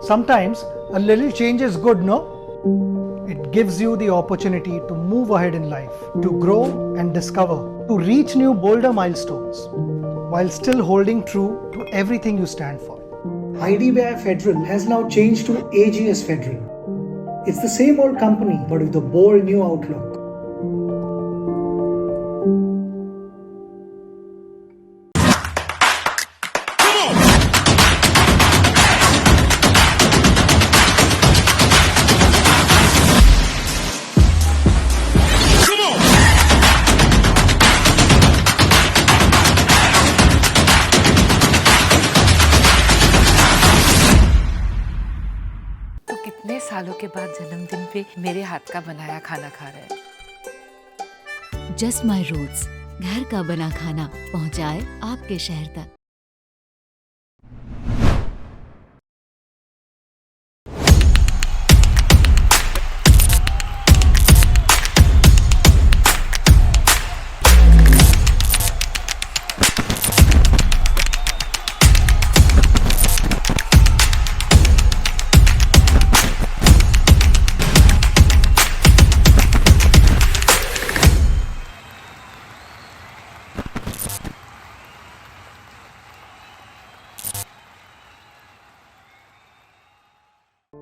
Sometimes a little change is good, no? It gives you the opportunity to move ahead in life, to grow and discover, to reach new bolder milestones, while still holding true to everything you stand for. IDBI Federal has now changed to AGS Federal. It's the same old company, but with a bold new outlook. कितने सालों के बाद जन्मदिन पे मेरे हाथ का बनाया खाना खा रहे हैं। जस्ट माई रूट्स, घर का बना खाना पहुंचाए आपके शहर तक।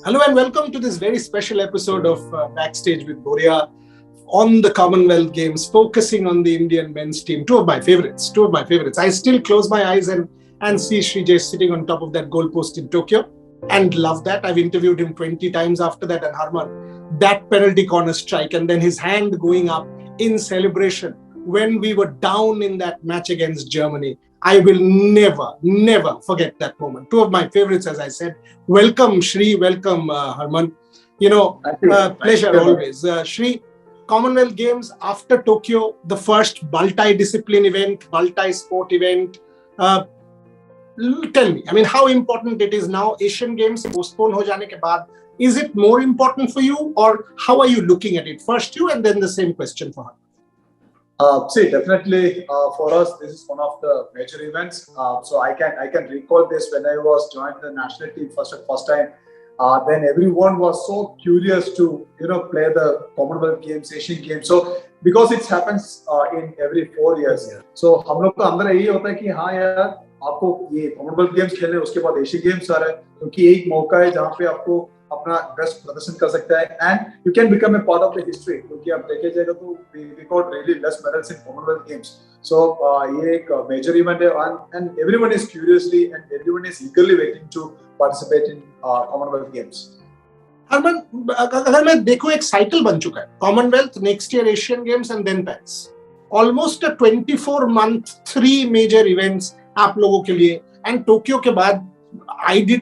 Hello and welcome to this very special episode of Backstage with Boria on the Commonwealth Games, focusing on the Indian men's team. Two of my favorites. I still close my eyes and see Sreejesh sitting on top of that goalpost in Tokyo and love that. I've interviewed him 20 times after that, and Harman, that penalty corner strike and then his hand going up in celebration when we were down in that match against Germany. I will never forget that moment. Two of my favorites, as I said. Welcome, Shri. Welcome, Harman. Pleasure always. Shri, Commonwealth Games after Tokyo, the first multi-discipline event, multi-sport event. Tell me, how important it is now? Asian Games postponed ho jane ke baad. Is it more important for you, or how are you looking at it? First you, and then the same question for her. Definitely for us, this is one of the major events. So I can recall this when I was joined the national team first time. Then everyone was so curious to play the Commonwealth Games, Asian Games. So because it happens in every 4 years. So हम लोग का अंदर यही होता है कि हाँ यार आपको ये Commonwealth Games खेलने उसके बाद Asian Games आ रहा है, क्योंकि एक मौका है जहाँ पे आपको अपना बेस्ट प्रदर्शन कर सकता है and you can become a part of the history, क्योंकि आप देखे जाएगा तो we got really less medals in Commonwealth games. So ये एक मेजर इवेंट है and everyone is curiously and everyone is eagerly waiting to participate in Commonwealth games. Harman, अगर मैं देखूं एक साइकिल बन चुका है, Commonwealth, next year Asian games and then Paris. Almost a 24 month 3 major events आप लोगों के लिए, एंड टोक्यो के बाद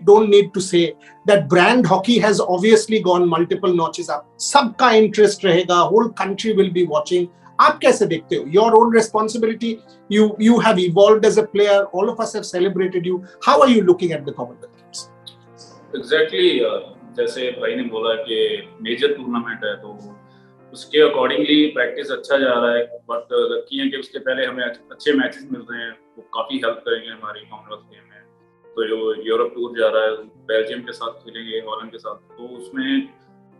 don't need to say that brand hockey has obviously gone multiple notches up. सबका interest रहेगा, whole country will be watching. आप कैसे देखते हो? Your own responsibility. You have evolved as a player. All of us have celebrated you. How are you looking at the Commonwealth Games? Exactly. जैसे भाई ने बोला कि मेजर टूर्नामेंट है तो उसके अकॉर्डिंगली प्रैक्टिस अच्छा जा रहा है, बट लकी है कि उसके पहले हमें अच्छे मैचेस मिल रहे हैं, वो काफ़ी हेल्प करेंगे हमारी कॉमनवेल्थ गेम में. तो जो यूरोप टूर जा रहा है, बेल्जियम के साथ खेलेंगे, हॉलैंड के साथ, तो उसमें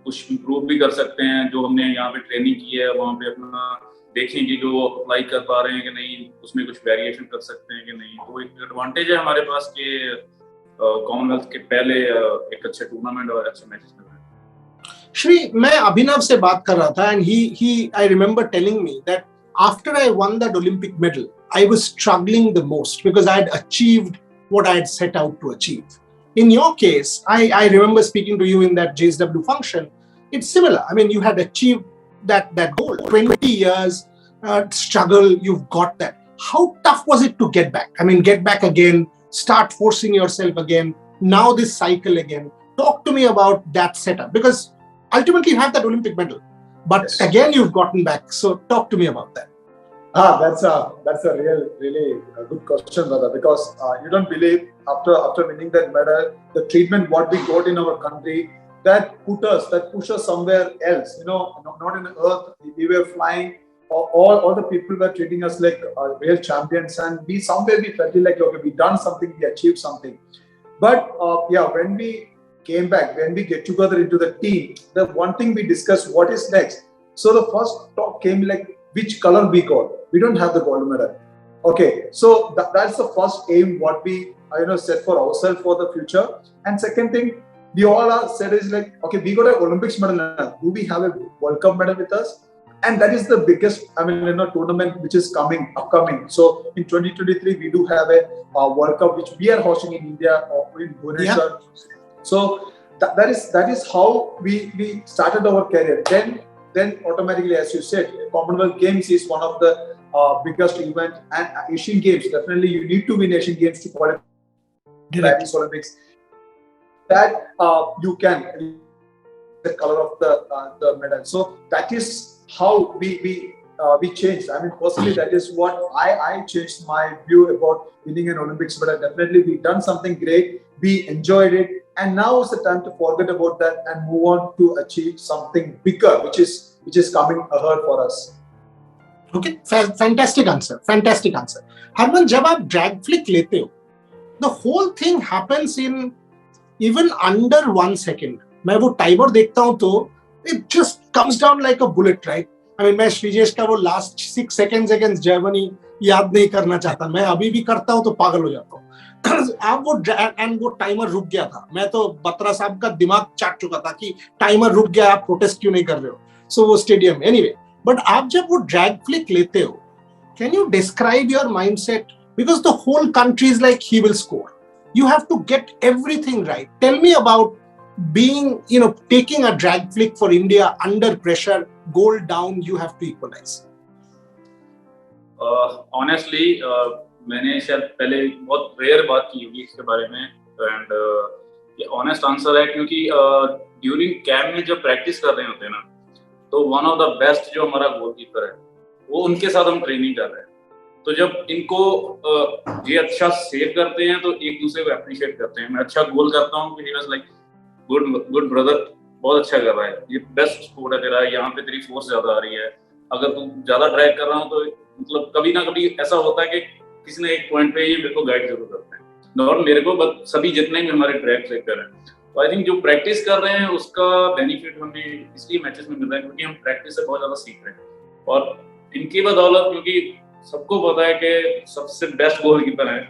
कुछ इम्प्रूव भी कर सकते हैं. जो हमने यहाँ पे ट्रेनिंग की है वहाँ पे अपना देखेंगे कि वो अप्लाई कर पा रहे हैं कि नहीं, उसमें कुछ वेरिएशन कर सकते हैं कि नहीं. तो एक एडवांटेज है हमारे पास कि कॉमनवेल्थ के पहले एक अच्छे टूर्नामेंट और अच्छे मैचेस मिल रहे हैं. श्री, मैं अभिनव से बात कर रहा था and he I remember telling me that after I one that Olympic medal I was struggling the most because I had achieved what I had set out to achieve. In your case, I remember speaking to you in that JSW function. It's similar. You had achieved that goal. 20 years struggle, you've got that. How tough was it to get back? Get back again, start forcing yourself again. Now this cycle again. Talk to me about that setup, because ultimately you have that Olympic medal, but yes, again you've gotten back. So talk to me about that. That's a really good question, brother, because you don't believe after winning that medal, the treatment what we got in our country, that push us somewhere else, not in the earth. We were flying all the people were treating us like real champions, and we somewhere we felt like, okay, we done something, we achieved something. But yeah, when we came back, when we get together into the team, the one thing we discussed, what is next. So the first talk came like, which color we got. We don't have the gold medal. Okay, so that's the first aim what we set for ourselves for the future. And second thing, we all are said is like, okay, we got an Olympics medal now. Do we have a World Cup medal with us? And that is the biggest, tournament which is upcoming. So in 2023, we do have a World Cup which we are hosting in India or in Bhubaneswar. Yeah. So that is how we started our career. Then automatically, as you said, Commonwealth Games is one of the biggest event, and Asian Games, definitely you need to win Asian Games to qualify Paris Olympics. That you can the color of the medal. So that is how we changed. I mean, personally, that is what I changed my view about winning an Olympics medal. Definitely, we done something great. We enjoyed it, and now is the time to forget about that and move on to achieve something bigger, which is coming ahead for us. Okay, fantastic answer. Fantastic answer. Harman, जब आप drag flick लेते हो, the whole thing happens in even under 1 second. मैं वो timer देखता हूँ तो it just comes down like a bullet, right? I mean, मैं श्रीजेश का वो last 6 seconds against Germany याद नहीं करना चाहता. मैं अभी भी करता हूँ तो पागल हो जाता हूँ. आप वो टाइमर रुक गया था. मैं तो बत्रा साहब का दिमाग चाट चुका था कि टाइमर रुक गया, आप प्रोटेस्ट क्यों नहीं कर रहे हो. So वो स्टेडियम anyway. But आप जब वो drag flick लेते हो, can you describe your mindset? Because the whole country is like, he will score. You have to get everything right. Tell me about being, taking a drag flick for India under pressure, goal down, you have to equalize. Honestly, मैंने शायद पहले बहुत rare बात की होगी इसके बारे में, एंड ये ऑनेस्ट आंसर है क्योंकि ड्यूरिंग कैम्प में जब प्रैक्टिस कर रहे होते हैं ना, तो वन ऑफ द बेस्ट जो हमारा गोलकीपर है वो उनके साथ हम ट्रेनिंग कर रहे हैं. तो जब इनको ये अच्छा सेव करते हैं तो एक दूसरे को अप्रिशिएट करते हैं. मैं अच्छा गोल करता हूँ, he was like good brother, बहुत अच्छा कर रहा है, ये बेस्ट स्पोर्ट है तेरा, यहाँ पे तेरी फोर्स ज्यादा आ रही है, अगर तू ज्यादा ड्रैग कर रहा हूँ तो मतलब कभी ना कभी ऐसा होता है कि किसी ने एक पॉइंट पे ये मेरे को गाइड जरूर करते हैं. नॉट मेरे को, बट सभी जितने भी हमारे ट्रैक ट्रेकर हैं. तो आई थिंक जो प्रैक्टिस कर रहे हैं उसका बेनिफिट हमें इसलिए मैचेस में मिल रहा है क्योंकि हम प्रैक्टिस से बहुत ज्यादा सीख रहे हैं. और इनकी बदौलत, क्योंकि सबको पता है कि सबसे बेस्ट गोलकीपर है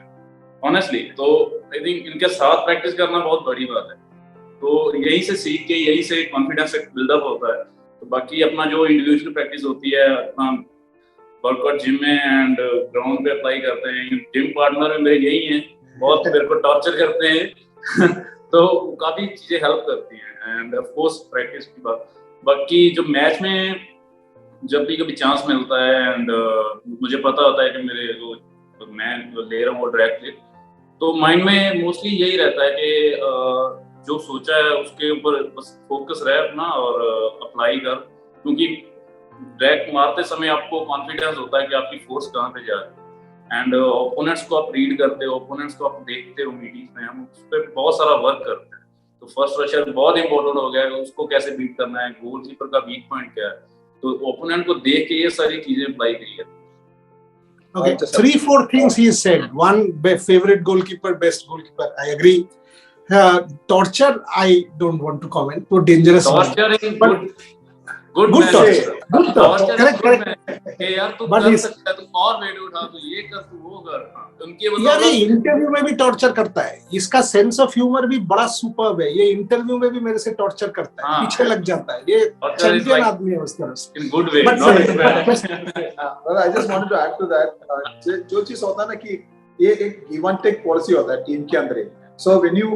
ऑनेस्टली, तो आई थिंक इनके साथ प्रैक्टिस करना बहुत बड़ी बात है. तो यहीं से सीख के, यहीं से कॉन्फिडेंस बिल्डअप होता है. तो बाकी अपना जो इंडिविजुअल प्रैक्टिस होती है, अपना वर्कआउट जिम में एंड ग्राउंड पे अप्लाई करते हैं. जिम पार्टनर मेरे यही हैं, बहुत मेरे को टॉर्चर करते हैं तो काफी चीजें हेल्प करती हैं. एंड ऑफ कोर्स प्रैक्टिस की बात. बाकी जो मैच में जब भी कभी चांस मिलता है एंड मुझे पता होता है कि मेरे जो मैं ले रहा हूँ वो ड्रैग फ्लिक, तो माइंड में मोस्टली यही रहता है कि जो सोचा है उसके ऊपर बस फोकस रहे अपना और अप्लाई कर. क्योंकि ड्रैग मारते समय आपको कॉन्फिडेंस होता है कि आपकी फोर्स कहाँ पे जा रही है, एंड ओपोनेंट्स को आप रीड करते हो, ओपोनेंट्स को आप देखते हो मीटिंग्स में. हम उस पर बहुत सारा वर्क करते हैं. तो फर्स्ट रशर बहुत इंपॉर्टेंट हो गया है, उसको कैसे बीट करना है, गोलकीपर का वीक पॉइंट क्या है, तो ओपोनेंट को देख के ये सारी चीजें अप्लाई करी है. Okay, 3-4 things he said. One, favorite goalkeeper, best goalkeeper. I agree. Torture, I don't want to comment. So dangerous. Torture is good torture. Good torture. Correct. यार तू कर सकता है, तू और वेट उठा, तू ये कर, तू वो कर. उनके यार ये इंटरव्यू में भी टॉर्चर करता है. इसका सेंस ऑफ ह्यूमर भी बड़ा सुपर्ब है. ये इंटरव्यू में भी मेरे से टॉर्चर करता है, पीछे लग जाता है. ये चैंपियन आदमी है उस तरह से. In good way, not in bad. Well, I just wanted to add to that. जो चीज होता है ना कि ये एक गिव एंड टेक पॉलिसी होता है टीम के अंदर. So when you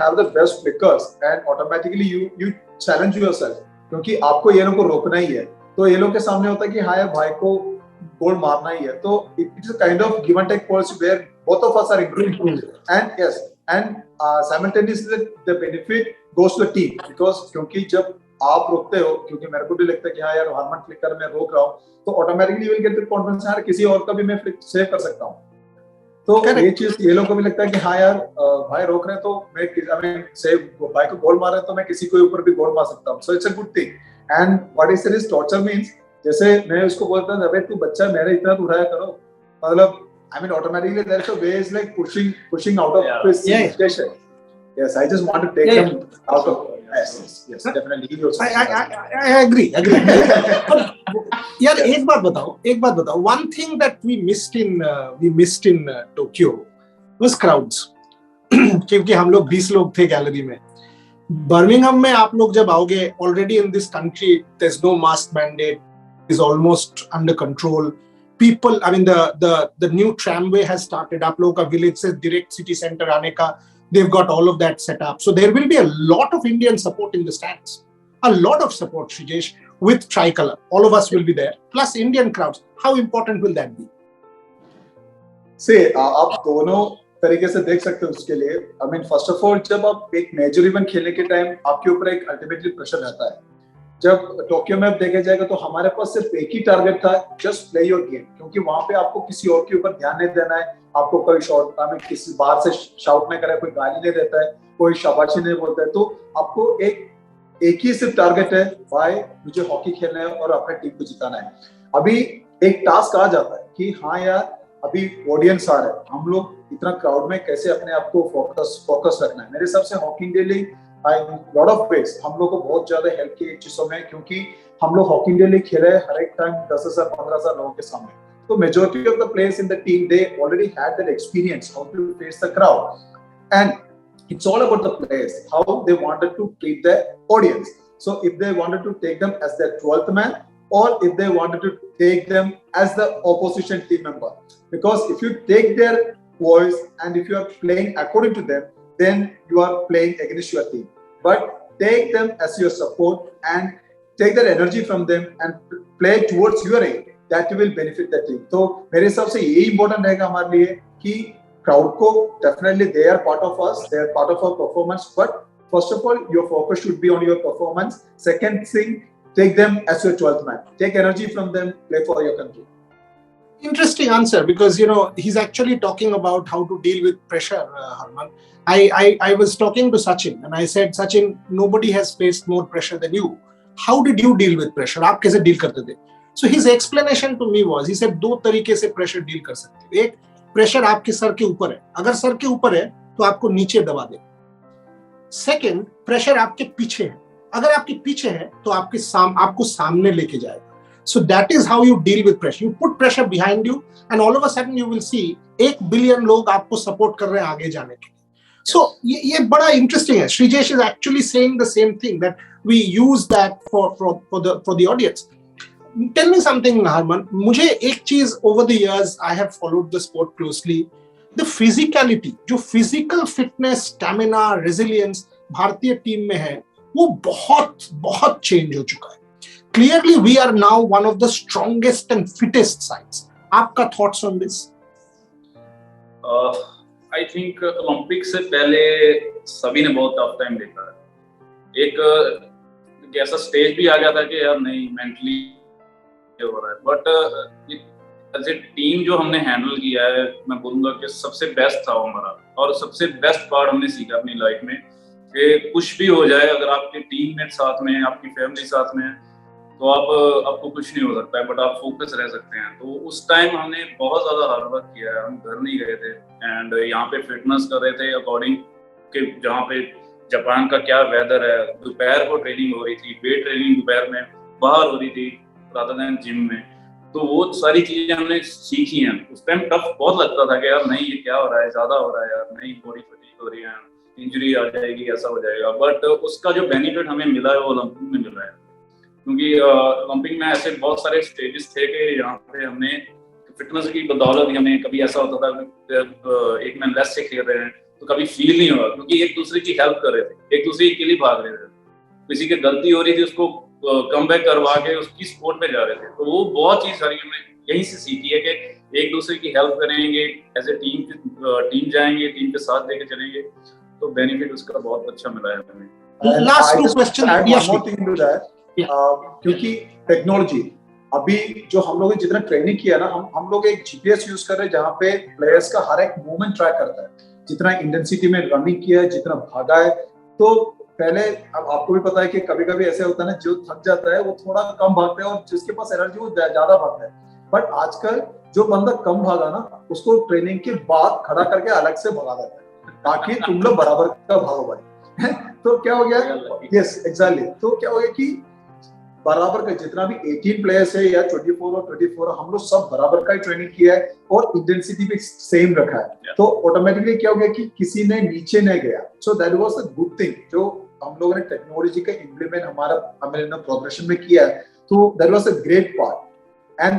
have the best flickers and automatically you challenge yourself, क्योंकि आपको ये लोग को रोकना ही है. तो ये लोग के सामने होता है कि हाँ यार भाई को गोल मारना ही है. तो it is a kind of give and take policy where both of us are improving. And yes, and simultaneously the benefit goes to the team, because क्योंकि जब आप रोकते हो, क्योंकि मेरे को भी लगता है कि हाँ यार हारमन फ्लिकर में रोक रहा हूँ, तो automatically you will get the confidence, यार किसी और का भी मैं फ्लिक सेव कर सकता हूँ. तो ये चीज ये लोग को भी लगता है कि हाँ यार भाई रोक रहे हैं तो मैं सेव, भाई को गोल मार रहे हैं तो मैं किसी के ऊपर भी गोल मार सकता हूँ. So it's a good thing. And what is this torture means जैसे मैं उसको बोलता हूँ अबे तू बच्चा मेरे इतना तो उठाया करो, मतलब I mean automatically there's a way is like pushing out of his situation. Yes, I just want to take them out of. Yes, definitely. He also. I agree. यार एक बात बताओ. One thing that we missed in Tokyo was crowds. क्योंकि हम लोग 20 लोग थे gallery में. बर्मिंघम में आप लोग जब आओगे, already in this country there's no mask mandate, is almost under control. People, I mean the new tramway has started. आप लोगों का village से direct city center आने का, they've got all of that set up. So there will be a lot of Indian support in the stands. A lot of support, Sreejesh, with tricolor. All of us will be there. Plus Indian crowds. How important will that be? See, आप दोनों तरीके से देख सकते हो उसके लिए. I mean, first of all, जब आप एक मेजर इवेंट खेलने के टाइम आपके ऊपर एक अल्टीमेटली प्रेशर रहता है. जब टोक्यो में देखा जाएगा तो हमारे पास सिर्फ एक ही टारगेट था, जस्ट प्ले योर गेम, क्योंकि वहां पे आपको किसी और के ऊपर ध्यान नहीं देना है, आपको कोई शॉट में किसी बाहर से शाउट नहीं करा है, कोई गाली नहीं देता है, कोई शाबाशी नहीं बोलता है, तो आपको एक ही सिर्फ टारगेट है, भाई मुझे हॉकी खेलना है और अपने टीम को जिताना है. अभी एक टास्क आ जाता है कि हाँ यार अभी ऑडियंस आ रहा है, हम लोग इतना क्राउड में कैसे अपने आप को फोकस रखना है. मेरे हिसाब से hockey India league lot of ways हम लोग को बहुत ज्यादा हेल्प की चीजों में, क्योंकि हम लोग हॉकी इंडिया लीग खेले हर एक टाइम 10,000 15,000 लोगों के सामने. तो majority of the players in the team they already had that experience how to face the crowd, and it's all about the players how they wanted to treat the audience. So if they wanted to take them as their 12th man, or if they wanted to take them as the opposition team member, because if you take their voice and if you are playing according to them, then you are playing against your team. But take them as your support and take that energy from them and play towards your aim. That will benefit the team. तो मेरे हिसाब से यही important रहेगा हमारे लिए कि crowd को definitely they are part of us, they are part of our performance. But first of all, your focus should be on your performance. Second thing, take them as your 12th man. Take energy from them, play for your country. Interesting answer, because he's actually talking about how to deal with pressure, Harman. I was talking to Sachin and I said, Sachin, nobody has faced more pressure than you. How did you deal with pressure? आप कैसे deal करते थे? So his explanation to me was, he said 2 तरीके से pressure deal कर सकते हो. एक, pressure आपके सर के ऊपर है. अगर सर के ऊपर है तो आपको नीचे दबा दे. Second, pressure आपके पीछे है. अगर आपके पीछे है तो आपको सामने लेके जाएगा. So that is how you deal with pressure. You put pressure behind you and all of a sudden you will see 1 billion लोग आपको support कर रहे हैं आगे जाने के लिए. So ये बड़ा interesting है. Sreejesh is actually saying the same thing, that we use that for the audience. Tell me something, Harman. मुझे एक चीज over the years I have followed the sport closely. The physicality, जो physical fitness, stamina, resilience भारतीय team में है, वो बहुत change हो चुका है. Clearly, we are now one of the strongest and fittest sides. आपका thoughts on this? I think Olympic से पहले सभी ने बहुत टफ टाइम देखा है. एक ऐसा स्टेज भी आ गया था कि यार नहीं मेंटली हो रहा है, बट एज ए टीम जो हमने हैंडल किया है, मैं बोलूंगा कि सबसे बेस्ट था हमारा, और सबसे बेस्ट पार्ट हमने सीखा अपनी लाइफ में कि कुछ भी हो जाए, अगर आपके टीममेट साथ में, आपकी फैमिली साथ में है, तो आपको कुछ नहीं हो सकता है, बट आप फोकस रह सकते हैं. तो उस टाइम हमने बहुत ज्यादा हार्ड वर्क किया है. हम घर नहीं गए थे एंड यहाँ पे फिटनेस कर रहे थे अकॉर्डिंग के जहाँ पे जापान का क्या वेदर है. दोपहर को ट्रेनिंग हो रही थी, वेट ट्रेनिंग दोपहर में बाहर हो रही थी रादर देन जिम में. तो वो सारी चीजें हमने सीखी हैं. उस टाइम टफ बहुत लगता था कि यार नहीं ये क्या हो रहा है, ज्यादा हो रहा है यार, नहीं बॉडी फटीग हो रही है, इंजरी आ जाएगी, ऐसा हो जाएगा. बट उसका जो बेनिफिट हमें मिला है वो ओलंपिक में मिल रहा है, क्योंकि ओलंपिक में ऐसे बहुत सारे स्टेजेस थे कि यहाँ पे हमने फिटनेस की बदौलत हमें कभी ऐसा होता था एक मैन लेस से खेल रहे हैं तो कभी फील नहीं हुआ, क्योंकि एक दूसरे की हेल्प कर रहे थे, एक दूसरे के लिए भाग रहे थे. किसी की गलती हो रही थी उसको कम बैक करवा के उसकी सपोर्ट में जा रहे थे. तो वो बहुत चीज सारी हमने यहीं से सीखी है कि एक दूसरे की हेल्प करेंगे, एज ए टीम जाएंगे, टीम के साथ लेके चलेंगे, तो बेनिफिट उसका बहुत अच्छा मिला है हमें. Last 2 questions. क्योंकि टेक्नोलॉजी अभी जो हम लोग जितना ट्रेनिंग किया ना, हम लोग एक जीपीएस यूज कर रहे हैं जहाँ पे प्लेयर्स का हर एक मूवमेंट ट्रैक करता है, जितना इंटेंसिटी में रनिंग किया है, जितना भागा है. तो पहले, अब आपको भी पता है कि कभी कभी ऐसे होता है ना, जो थक जाता है वो थोड़ा कम भागता है और जिसके पास एनर्जी वो ज्यादा भागता है। बट आजकल जो बंदा कम भागा ना, उसको ट्रेनिंग के बाद खड़ा करके अलग से भगा देता है ताकि तुम लोग बराबर का भागो भाई। तो क्या हो गया, यस एग्जैक्टली, तो क्या हो गया कि बराबर का जितना भी 18 प्लेयर्स है या 24 और 24, हम लोग सब बराबर का ही ट्रेनिंग किया है और इंटेंसिटी भी सेम रखा है। तो ऑटोमेटिकली क्या हो गया कि किसी ने नीचे नहीं गया। So that was a good thing जो हम लोगों ने टेक्नोलॉजी का इम्प्लीमेंट हमारे प्रोग्रेशन में किया है। तो that was a great part. And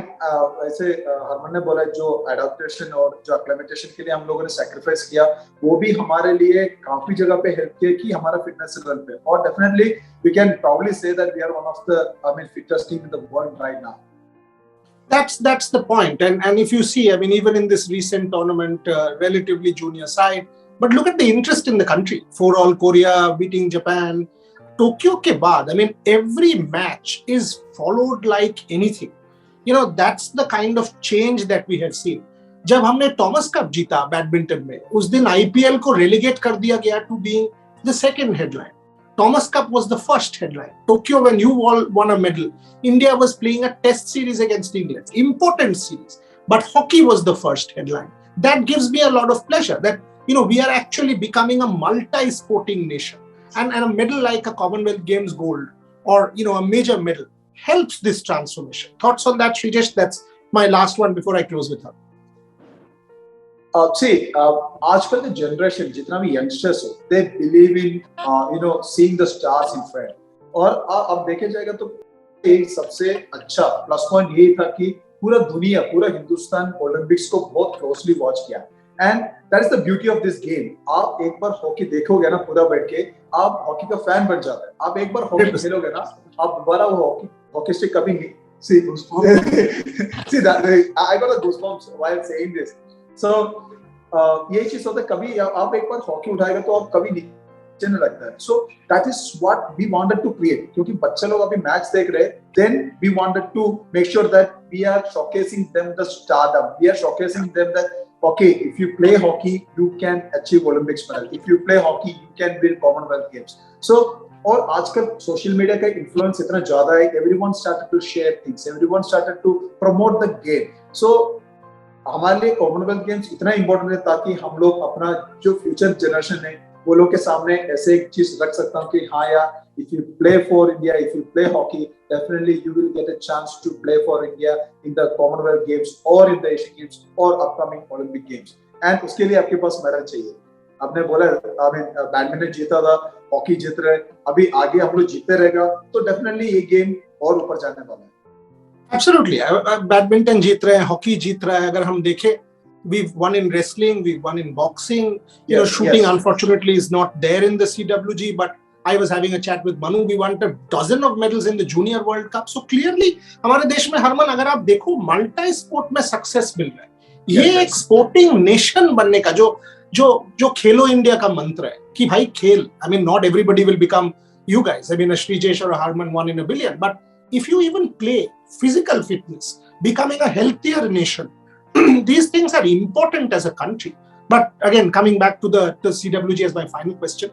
वैसे हरमन ने बोला जो एडाप्टेशन और जो एक्लेमेटेशन के लिए हम लोगों ने सैक्रिफाइस किया, वो भी हमारे लिए काफी जगह पे हेल्प किया कि हमारा फिटनेस लेवल पे। और definitely we can proudly say that we are one of the fittest team in the world right now. That's the point. And if you see, I mean, even in this recent tournament, relatively junior side, but look at the interest in the country. 4-all Korea beating Japan, Tokyo के बाद, I mean, every match is followed like anything. You know, that's the kind of change that we have seen. जब हमने Thomas cup जीता badminton में, उस दिन IPL को relegate कर दिया गया to being the second headline. Thomas Cup was the first headline. Tokyo, when you all won a medal, India was playing a test series against England. Important series. But hockey was the first headline. That gives me a lot of pleasure that, you know, we are actually becoming a multi-sporting nation. And a medal like a Commonwealth Games gold or, you know, a major medal helps this transformation. Thoughts on that, Sreejesh? That's my last one before I close with her. आजकल के generation जितना भी youngsters हो, they believe in seeing the stars in front. और अब देखे जाएगा तो एक सबसे अच्छा प्लस पॉइंट यही था कि पूरा दुनिया, पूरा हिंदुस्तान ओलंपिक्स को बहुत क्लोजली वॉच किया। And that is the beauty of this game. आप एक बार हॉकी देखोगे ना पूरा बैठ के, आप हॉकी का फैन बन जाते हैं। आप एक बार हॉकी खेलोगे ना, आप दोबारा वो हॉकी स्टिक कभी नहीं see that I got a goosebumps while saying this. So यही चीज होता है, कभी आप एक बार हॉकी उठाएगा तो आप कभी नीचे नहीं लगता है। So that is what we wanted to create, क्योंकि बच्चे लोग अभी मैच देख रहे हैं, then we wanted to make sure that we are showcasing them the stardom, we are showcasing them that okay, if you play hockey you can achieve Olympics medal, if you play hockey you can win Commonwealth Games. So और आजकल social media का influence इतना ज्यादा है, everyone started to share things, everyone started to promote the game. So हमारे लिए Commonwealth games इतना important है ताकि हम लोग अपना जो फ्यूचर जनरेशन है वो लोग के सामने ऐसे एक चीज रख सकता हूँ कि हाँ यार, if you play for India, if you play hockey, definitely you will get a chance to play for India in the Commonwealth Games और इन द एशियन गेम्स और अपकमिंग ओलंपिक गेम्स। एंड उसके लिए आपके पास medal चाहिए। आपने बोला badminton जीता था, हॉकी जीत रहे, अभी आगे हम लोग जीतते रहेगा तो डेफिनेटली ये गेम और ऊपर जाने वाला है। Absolutely. बैडमिंटन जीत रहे हैं, हॉकी जीत रहा है। अगर हम देखें, we've won in wrestling, we've won in boxing. You know, shooting unfortunately is not there in the CWG, but I was having a chat with Manu. We won a dozen of medals in the Junior World Cup. So clearly, हमारे देश में हरमन, अगर आप देखो, multi sport में success मिल रहा है। ये एक स्पोर्टिंग नेशन बनने का जो खेलो इंडिया का मंत्र है कि भाई खेल। I mean, not everybody will become you guys. I mean, a Sreejesh or a Harman 1 in a billion, but if you even play physical fitness, becoming a healthier nation, these things are important as a country. But again, coming back to the CWG as my final question,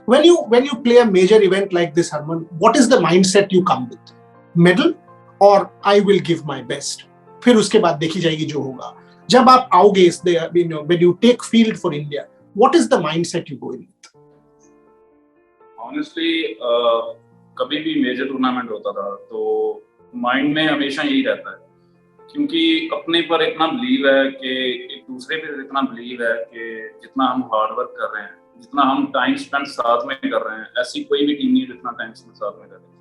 when you play a major event like this, Harman, what is the mindset you come with? Medal or I will give my best? फिर उसके बाद देखी जाएगी जो होगा। जब आप आओगे इस when you take field for India, what is the mindset you go in with? Honestly, कभी भी मेजर टूर्नामेंट होता था तो माइंड में हमेशा यही रहता है, क्योंकि अपने पर इतना बिलीव है कि एक दूसरे पे इतना बिलीव है कि जितना हम हार्ड वर्क कर रहे हैं, जितना हम टाइम स्पेंड साथ में कर रहे हैं, ऐसी कोई भी टीम नहीं जितना टाइम स्पेंड साथ में कर रहे हैं।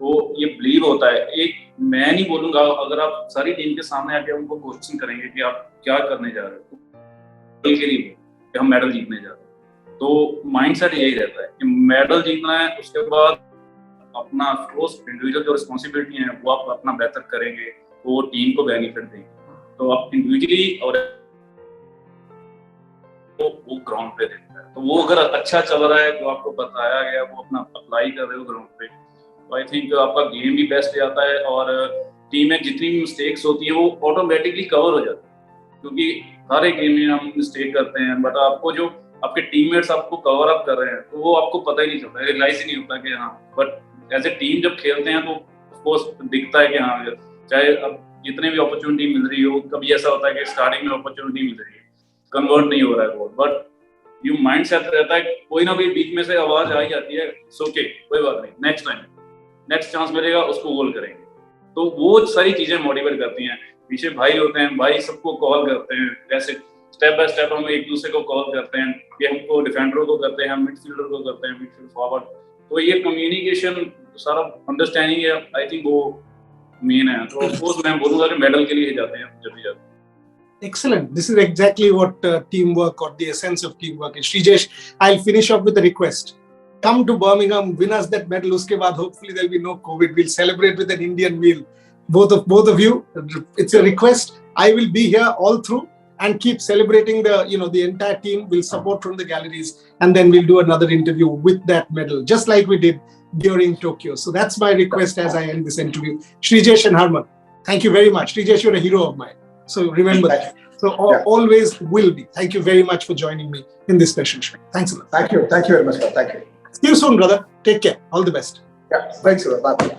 तो ये बिलीव होता है। एक मैं नहीं बोलूंगा, अगर आप सारी टीम के सामने आके उनको क्वेश्चन करेंगे कि आप क्या करने जा रहे हो, के लिए कि हम मेडल जीतने जा रहे हैं, तो माइंडसेट यही रहता है कि मेडल जीतना है। उसके बाद अपना इंडिविजुअल जो रिस्पॉन्सिबिलिटी है वो आप अपना बेहतर करेंगे तो वो टीम को बेनिफिट देंगे। तो आप इंडिविजुअली और वो ग्राउंड पे देखता है, तो वो अगर अच्छा चल रहा है, जो आपको बताया गया वो अपना अप्लाई कर रहे हो ग्राउंड पे, तो आई थिंक आपका गेम भी बेस्ट जाता है और टीम में जितनी भी मिस्टेक्स होती है वो ऑटोमेटिकली कवर हो जाती है, क्योंकि हर एक गेम में हम मिस्टेक करते हैं। बट आपको जो आपके टीममेट्स आपको कवर अप कर रहे हैं, तो वो आपको पता ही नहीं चलता, रियलाइज ही नहीं होता कि हाँ, बट एज ए टीम जब खेलते हैं तो ऑफकोर्स दिखता है कि हाँ, चाहे अब जितने भी अपॉर्चुनिटी मिल रही हो, कभी ऐसा होता है कि स्टार्टिंग में अपॉर्चुनिटी मिल रही है, कन्वर्ट नहीं हो रहा है गोल, बट यू माइंड सेट रहता है, कोई ना कोई बीच में से आवाज आ ही जाती है, ओके कोई बात नहीं, नेक्स्ट टाइम नेक्स्ट चांस मिलेगा, उसको गोल करेंगे। तो वो सारी चीजें मोटिवेट करती हैं। पीछे भाई होते हैं, भाई सबको कॉल करते हैं, जैसे स्टेप बाय स्टेप हम एक दूसरे को कॉल करते हैं कि हमको डिफेंडर को करते हैं, हम मिडफील्डर को करते हैं, मिडफील्ड फॉरवर्ड। तो ये कम्युनिकेशन सारा अंडरस्टैंडिंग है, आई थिंक वो मेन है। तो ऑफकोर्स मैं बोलूंगा कि मेडल के लिए ही जाते हैं जब भी जाते हैं। Excellent. This is exactly what teamwork or the essence of teamwork is. Sreejesh, I'll finish off with a request. Come to Birmingham, win us that medal. Uske baad, hopefully there'll be no COVID. We'll celebrate with an Indian meal. Both of you. It's a request. I will be here all through and keep celebrating the entire team. We'll support from the galleries, and then we'll do another interview with that medal, just like we did during Tokyo. So that's my request as I end this interview. Sreejesh and Harman, thank you very much. Sreejesh, you're a hero of mine. So remember that. So always will be. Thank you very much for joining me in this special show. Thanks a lot. Thank you very much, sir. Thank you. See you soon, brother. Take care. All the best. Yeah, thanks a lot. Bye.